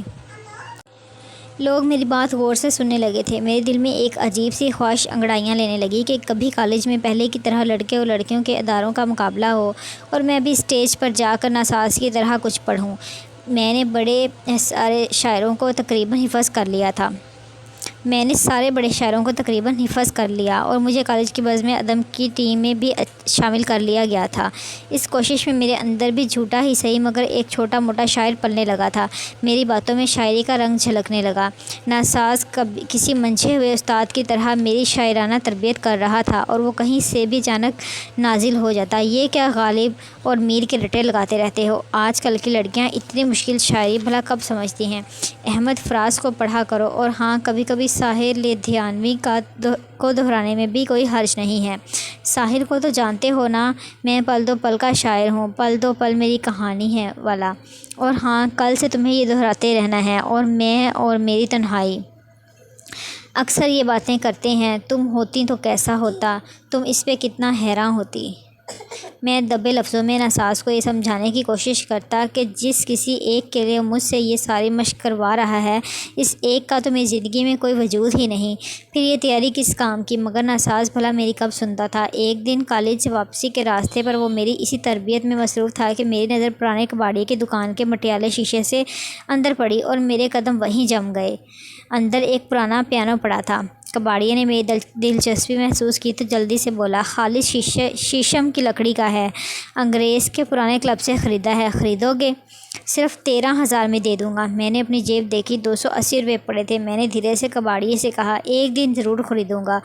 [SPEAKER 1] لوگ میری بات غور سے سننے لگے تھے۔ میرے دل میں ایک عجیب سی خواہش انگڑائیاں لینے لگی کہ کبھی کالج میں پہلے کی طرح لڑکے اور لڑکیوں کے اداروں کا مقابلہ ہو اور میں بھی اسٹیج پر جا کر ناساز کی طرح کچھ پڑھوں۔ میں نے بڑے سارے شاعروں کو تقریباً حفظ کر لیا اور مجھے کالج کی بزم ادب کی ٹیم میں بھی شامل کر لیا گیا تھا۔ اس کوشش میں میرے اندر بھی جھوٹا ہی صحیح مگر ایک چھوٹا موٹا شاعر پلنے لگا تھا۔ میری باتوں میں شاعری کا رنگ جھلکنے لگا۔ ناساز کسی منچے ہوئے استاد کی طرح میری شاعرانہ تربیت کر رہا تھا اور وہ کہیں سے بھی اچانک نازل ہو جاتا۔ یہ کیا غالب اور میر کے رٹے لگاتے رہتے ہو؟ آج کل کی لڑکیاں اتنی مشکل شاعری بھلا کب سمجھتی ہیں؟ احمد فراز کو پڑھا کرو، اور ہاں کبھی کبھی ساحر لدھیانوی کو دہرانے میں بھی کوئی حرج نہیں ہے۔ ساحر کو تو جانتے ہو نا، میں پل دو پل کا شاعر ہوں، پل دو پل میری کہانی ہے والا، اور ہاں کل سے تمہیں یہ دہراتے رہنا ہے، اور میں اور میری تنہائی اکثر یہ باتیں کرتے ہیں، تم ہوتی تو کیسا ہوتا، تم اس پہ کتنا حیراں ہوتی۔ میں دبے لفظوں میں ناساز کو یہ سمجھانے کی کوشش کرتا کہ جس کسی ایک کے لیے مجھ سے یہ ساری مشق کروا رہا ہے، اس ایک کا تو میری زندگی میں کوئی وجود ہی نہیں، پھر یہ تیاری کس کام کی؟ مگر ناساز بھلا میری کب سنتا تھا۔ ایک دن کالج سے واپسی کے راستے پر وہ میری اسی تربیت میں مصروف تھا کہ میری نظر پرانے کباڑی کی دکان کے مٹیالے شیشے سے اندر پڑی اور میرے قدم وہیں جم گئے۔ اندر ایک پرانا پیانو پڑا تھا۔ کباڑیے نے میری دلچسپی محسوس کی تو جلدی سے بولا، خالص شیشم کی لکڑی کا ہے، انگریز کے پرانے کلب سے خریدا ہے، خریدو گے؟ صرف 13,000 میں دے دوں گا۔ میں نے اپنی جیب دیکھی، 280 روپے پڑے تھے۔ میں نے دھیرے سے کباڑیے سے کہا، ایک دن ضرور خریدوں گا۔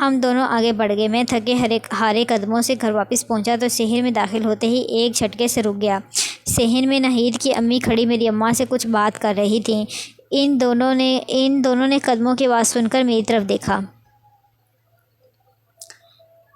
[SPEAKER 1] ہم دونوں آگے بڑھ گئے۔ میں تھکے ہارے قدموں سے گھر واپس پہنچا تو صحن میں داخل ہوتے ہی ایک جھٹکے سے رک گیا۔ صحن میں ناہید کی امی کھڑی میری اماں سے کچھ بات کر رہی تھیں۔ ان دونوں نے قدموں کی آواز سن کر میری طرف دیکھا۔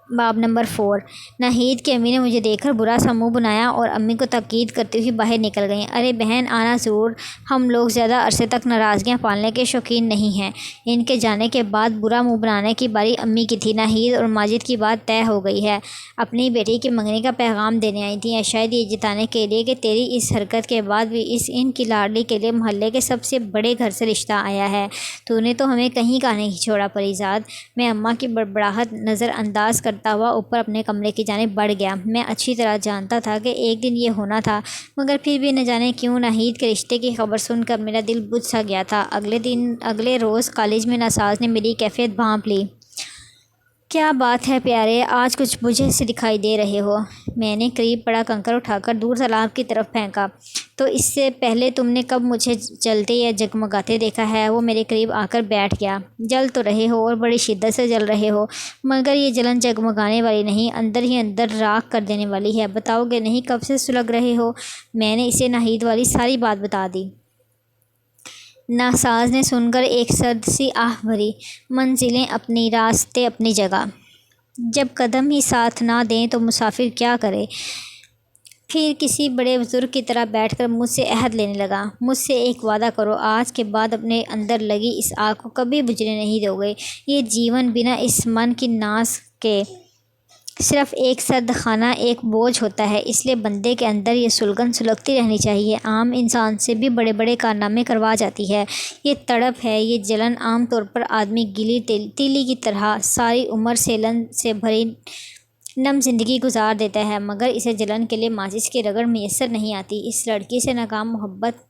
[SPEAKER 1] باب نمبر 4۔ ناہید کی امی نے مجھے دیکھ کر برا سا منہ بنایا اور امی کو تاکید کرتے ہوئے باہر نکل گئیں۔ ارے بہن آنا ضرور، ہم لوگ زیادہ عرصے تک ناراضگیاں پالنے کے شوقین نہیں ہیں۔ ان کے جانے کے بعد برا منہ بنانے کی باری امی کی تھی۔ ناہید اور ماجد کی بات طے ہو گئی ہے، اپنی بیٹی کی منگنی کا پیغام دینے آئی تھیں، شاید یہ جتانے کے لیے کہ تیری اس حرکت کے بعد بھی ان کی لاڈلی کے لیے محلے کے سب سے بڑے گھر سے رشتہ آیا ہے۔ تو نے تو ہمیں کہیں کا نہیں چھوڑا پریزاد۔ میں اماں کی بڑبڑاہٹ نظر انداز کرتا ہوا اوپر اپنے کمرے کی جانب بڑھ گیا۔ میں اچھی طرح جانتا تھا کہ ایک دن یہ ہونا تھا، مگر پھر بھی نہ جانے کیوں ناہید کے رشتے کی خبر سن کر میرا دل بجھ سا گیا تھا۔ اگلے روز کالج میں ناساز نے میری کیفیت بھانپ لی۔ کیا بات ہے پیارے، آج کچھ بجھے سے دکھائی دے رہے ہو؟ میں نے قریب پڑا کنکر اٹھا کر دور تالاب کی طرف پھینکا۔ تو اس سے پہلے تم نے کب مجھے جلتے یا جگمگاتے دیکھا ہے؟ وہ میرے قریب آ کر بیٹھ گیا۔ جل تو رہے ہو اور بڑی شدت سے جل رہے ہو، مگر یہ جلن جگمگانے والی نہیں، اندر ہی اندر راکھ کر دینے والی ہے۔ بتاؤ گے نہیں کب سے سلگ رہے ہو؟ میں نے اسے ناہید والی ساری بات بتا دی۔ ناساز نے سن کر ایک سرد سی آہ بھری۔ منزلیں اپنی، راستے اپنی جگہ، جب قدم ہی ساتھ نہ دیں تو مسافر کیا کرے؟ پھر کسی بڑے بزرگ کی طرح بیٹھ کر مجھ سے عہد لینے لگا۔ مجھ سے ایک وعدہ کرو، آج کے بعد اپنے اندر لگی اس آگ کو کبھی بجھنے نہیں دو گے۔ یہ جیون بنا اس من کی ناز کے صرف ایک سرد خانہ، ایک بوجھ ہوتا ہے، اس لیے بندے کے اندر یہ سلگن سلگتی رہنی چاہیے۔ عام انسان سے بھی بڑے بڑے کارنامے کروا جاتی ہے۔ یہ تڑپ ہے، یہ جلن عام طور پر آدمی گلی تیلی کی طرح ساری عمر سیلن سے بھری نم زندگی گزار دیتا ہے، مگر اسے جلن کے لیے ماچس کی رگڑ میسر نہیں آتی۔ اس لڑکی سے ناکام محبت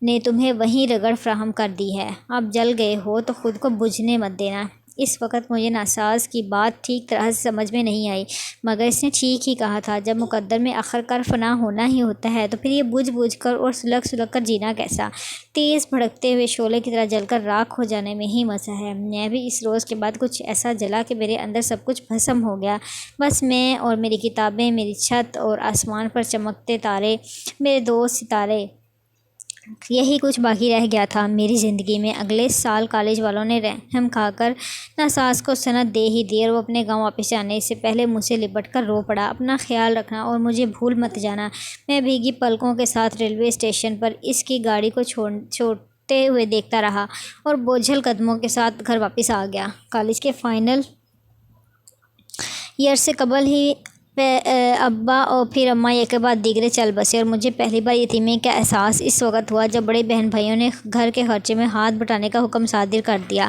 [SPEAKER 1] نے تمہیں وہیں رگڑ فراہم کر دی ہے۔ اب جل گئے ہو تو خود کو بجھنے مت دینا۔ اس وقت مجھے ناساز کی بات ٹھیک طرح سے سمجھ میں نہیں آئی، مگر اس نے ٹھیک ہی کہا تھا، جب مقدر میں آخرکار فنا ہونا ہی ہوتا ہے تو پھر یہ بجھ بجھ کر اور سلگ سلگ کر جینا کیسا؟ تیز بھڑکتے ہوئے شعلے کی طرح جل کر راکھ ہو جانے میں ہی مزہ ہے۔ میں بھی اس روز کے بعد کچھ ایسا جلا کہ میرے اندر سب کچھ بھسم ہو گیا، بس میں اور میری کتابیں، میری چھت اور آسمان پر چمکتے تارے، میرے دوست ستارے، یہی کچھ باقی رہ گیا تھا میری زندگی میں۔ اگلے سال کالج والوں نے رحم کھا کر ناساز کو سند دے ہی دی اور وہ اپنے گاؤں واپس جانے سے پہلے مجھ سے لپٹ کر رو پڑا، اپنا خیال رکھنا اور مجھے بھول مت جانا۔ میں بھیگی پلکوں کے ساتھ ریلوے اسٹیشن پر اس کی گاڑی کو چھوڑتے ہوئے دیکھتا رہا اور بوجھل قدموں کے ساتھ گھر واپس آ گیا۔ کالج کے فائنل ایئر سے قبل ہی ابا اور پھر اماں ایک کے بعد دیگرے چل بسے اور مجھے پہلی بار یتیمی کا احساس اس وقت ہوا جب بڑے بہن بھائیوں نے گھر کے خرچے میں ہاتھ بٹانے کا حکم صادر کر دیا۔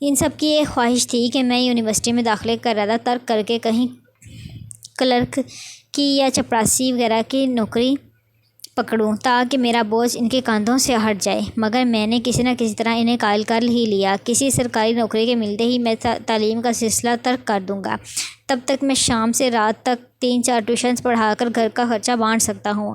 [SPEAKER 1] ان سب کی ایک خواہش تھی کہ میں یونیورسٹی میں داخلے کا ارادہ ترک کر کے کہیں کلرک کی یا چپراسی وغیرہ کی نوکری پکڑوں تاکہ میرا بوجھ ان کے کاندھوں سے ہٹ جائے، مگر میں نے کسی نہ کسی طرح انہیں قائل کر ہی لیا۔ کسی سرکاری نوکری کے ملتے ہی میں تعلیم کا سلسلہ ترک کر دوں گا، تب تک میں شام سے رات تک 3-4 ٹیوشنز پڑھا کر گھر کا خرچہ بانٹ سکتا ہوں۔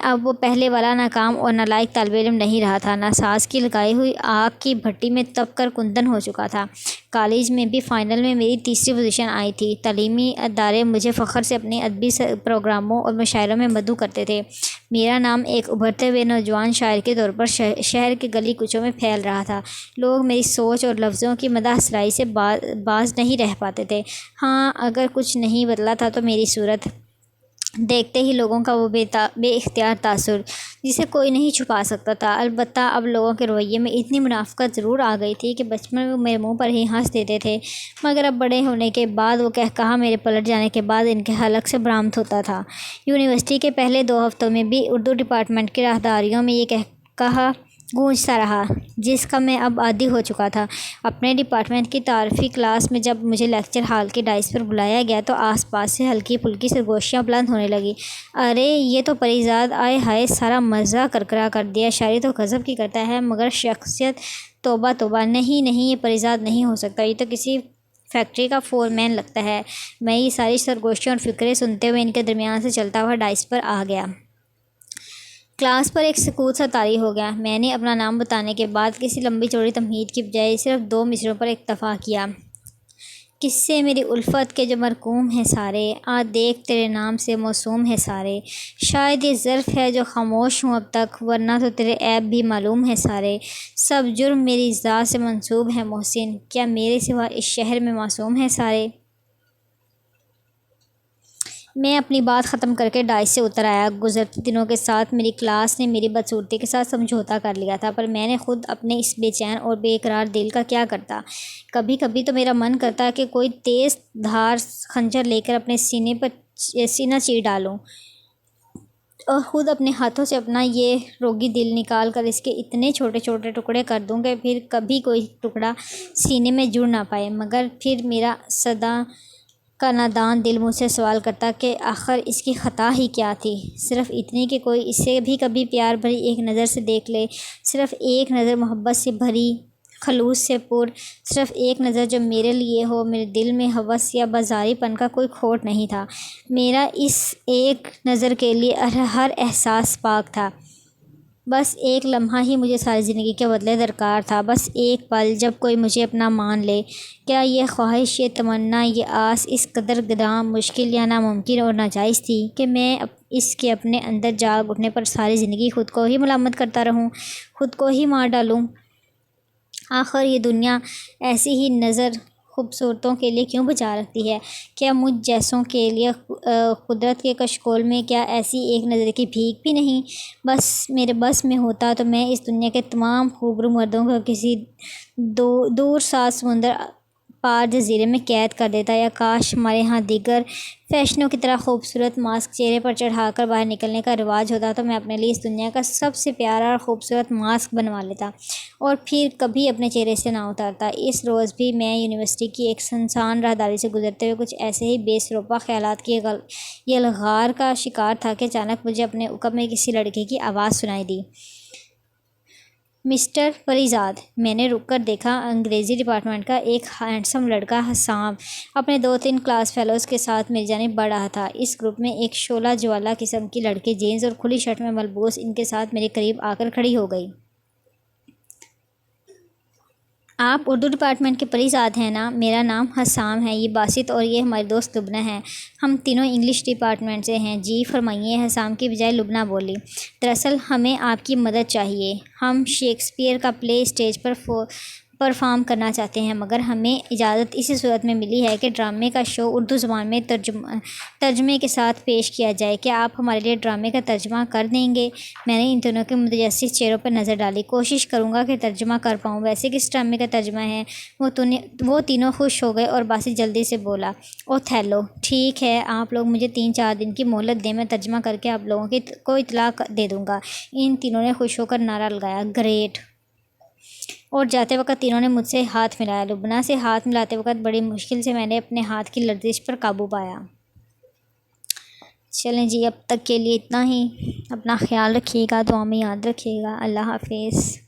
[SPEAKER 1] اب وہ پہلے والا ناکام اور نالائق طالب علم نہیں رہا تھا، ناساز کی لگائی ہوئی آگ کی بھٹی میں تپ کر کندن ہو چکا تھا۔ کالج میں بھی فائنل میں میری تیسری پوزیشن آئی تھی۔ تعلیمی ادارے مجھے فخر سے اپنے ادبی پروگراموں اور مشاعروں میں مدعو کرتے تھے۔ میرا نام ایک ابھرتے ہوئے نوجوان شاعر کے طور پر شہر کے گلی کوچوں میں پھیل رہا تھا۔ لوگ میری سوچ اور لفظوں کی مدح سرائی سے باز نہیں رہ پاتے تھے۔ ہاں، اگر کچھ نہیں بدلا تھا تو میری صورت۔ دیکھتے ہی لوگوں کا وہ بے اختیار تاثر جسے کوئی نہیں چھپا سکتا تھا۔ البتہ اب لوگوں کے رویے میں اتنی منافقت ضرور آ گئی تھی کہ بچپن میں وہ میرے منہ پر ہی ہنس دیتے تھے، مگر اب بڑے ہونے کے بعد وہ کہا میرے پلٹ جانے کے بعد ان کے حلق سے برآمد ہوتا تھا۔ یونیورسٹی کے پہلے 2 ہفتوں میں بھی اردو ڈپارٹمنٹ کی راہداریوں میں یہ کہا گونجتا رہا، جس کا میں اب عادی ہو چکا تھا۔ اپنے ڈپارٹمنٹ کی تعارفی کلاس میں جب مجھے لیکچر ہال کی ڈائس پر بلایا گیا تو آس پاس سے ہلکی پھلکی سرگوشیاں بلند ہونے لگیں۔ ارے یہ تو پریزاد، آئے ہائے، سارا مزہ کرکرا کر دیا۔ شاعری تو غضب کی کرتا ہے مگر شخصیت، توبہ توبہ، نہیں یہ پریزاد نہیں ہو سکتا، یہ تو کسی فیکٹری کا فورمین لگتا ہے۔ میں یہ ساری سرگوشیاں اور فقرے سنتے ہوئے ان کے درمیان سے چلتا ہوا ڈائس پر آ گیا۔ کلاس پر ایک سکوت سا طاری ہو گیا۔ میں نے اپنا نام بتانے کے بعد کسی لمبی چوڑی تمہید کی بجائے صرف 2 مصرعوں پر اکتفا کیا۔ قصے میری الفت کے جو مرقوم ہیں سارے، دیکھ تیرے نام سے موسوم ہیں سارے۔ شاید یہ ظرف ہے جو خاموش ہوں اب تک، ورنہ تو تیرے عیب بھی معلوم ہیں سارے۔ سب جرم میری ذات سے منسوب ہیں محسن، کیا میرے سوا اس شہر میں معصوم ہیں سارے؟ میں اپنی بات ختم کر کے ڈائس سے اتر آیا۔ گزرتے دنوں کے ساتھ میری کلاس نے میری بدصورتی کے ساتھ سمجھوتا کر لیا تھا، پر میں نے خود اپنے اس بے چین اور بے قرار دل کا کیا کرتا۔ کبھی کبھی تو میرا من کرتا کہ کوئی تیز دھار خنجر لے کر اپنے سینہ چیر ڈالوں اور خود اپنے ہاتھوں سے اپنا یہ روگی دل نکال کر اس کے اتنے چھوٹے چھوٹے ٹکڑے کر دوں کہ پھر کبھی کوئی ٹکڑا سینے میں جڑ نہ پائے۔ مگر پھر میرا سدا کا نادان دل مجھ سے سوال کرتا کہ آخر اس کی خطا ہی کیا تھی؟ صرف اتنی کہ کوئی اسے بھی کبھی پیار بھری ایک نظر سے دیکھ لے، صرف ایک نظر محبت سے بھری، خلوص سے پر، صرف ایک نظر جو میرے لیے ہو۔ میرے دل میں ہوس یا بازاری پن کا کوئی کھوٹ نہیں تھا، میرا اس ایک نظر کے لیے ہر احساس پاک تھا۔ بس ایک لمحہ ہی مجھے ساری زندگی کے بدلے درکار تھا، بس ایک پل جب کوئی مجھے اپنا مان لے۔ کیا یہ خواہش، یہ تمنا، یہ آس اس قدر گراں، مشکل یا ناممکن اور ناجائز تھی کہ میں اس کے اپنے اندر جاگ اٹھنے پر ساری زندگی خود کو ہی ملامت کرتا رہوں، خود کو ہی مار ڈالوں؟ آخر یہ دنیا ایسی ہی نظر خوبصورتوں کے لیے کیوں بچا رکھتی ہے؟ کیا مجھ جیسوں کے لیے قدرت کے کشکول میں کیا ایسی ایک نظر کی بھیک بھی نہیں؟ بس میرے بس میں ہوتا تو میں اس دنیا کے تمام خوبرو مردوں کو کسی دور ساز سمندر پار جزیرے میں قید کر دیتا، یا کاش ہمارے ہاں دیگر فیشنوں کی طرح خوبصورت ماسک چہرے پر چڑھا کر باہر نکلنے کا رواج ہوتا تو میں اپنے لیے اس دنیا کا سب سے پیارا اور خوبصورت ماسک بنوا لیتا اور پھر کبھی اپنے چہرے سے نہ اتارتا۔ اس روز بھی میں یونیورسٹی کی ایک سنسان راہداری سے گزرتے ہوئے کچھ ایسے ہی بے سروپا خیالات کی یلغار کا شکار تھا کہ اچانک مجھے اپنے عقب میں کسی لڑکے کی آواز سنائی دی۔ مسٹر پریزاد، میں نے رک کر دیکھا۔ انگریزی ڈپارٹمنٹ کا ایک ہینڈسم لڑکا حسام اپنے 2-3 کلاس فیلوز کے ساتھ میری جانب بڑھ رہا تھا۔ اس گروپ میں ایک شعلہ جوالا قسم کی لڑکی جینز اور کھلی شرٹ میں ملبوس ان کے ساتھ میرے قریب آ کر کھڑی ہو گئی۔ آپ اردو ڈپارٹمنٹ کے پریزاد ہیں نا؟ میرا نام حسام ہے، یہ باسط اور یہ ہماری دوست لبنہ ہے۔ ہم تینوں انگلش ڈپارٹمنٹ سے ہیں۔ جی فرمائیے، حسام کی بجائے لبنہ بولی۔ دراصل ہمیں آپ کی مدد چاہیے۔ ہم شیکسپیئر کا پلے اسٹیج پر پرفارم کرنا چاہتے ہیں، مگر ہمیں اجازت اسی صورت میں ملی ہے کہ ڈرامے کا شو اردو زبان میں ترجمے کے ساتھ پیش کیا جائے۔ کیا آپ ہمارے لیے ڈرامے کا ترجمہ کر دیں گے؟ میں نے ان دونوں کے متجسس چہروں پر نظر ڈالی۔ کوشش کروں گا کہ ترجمہ کر پاؤں۔ ویسے کس ڈرامے کا ترجمہ ہے؟ وہ تینوں خوش ہو گئے اور باسط جلدی سے بولا، اوتھیلو۔ ٹھیک ہے، آپ لوگ مجھے 3-4 دن کی مہلت دیں، میں ترجمہ کر کے آپ لوگوں کو اطلاع دے دوں گا۔ ان تینوں نے خوش ہو کر نعرہ لگایا، گریٹ! اور جاتے وقت تینوں نے مجھ سے ہاتھ ملایا۔ لبنہ سے ہاتھ ملاتے وقت بڑی مشکل سے میں نے اپنے ہاتھ کی لرزش پر قابو پایا۔ چلیں جی، اب تک کے لیے اتنا ہی۔ اپنا خیال رکھیے گا، دعا میں یاد رکھیے گا۔ اللہ حافظ۔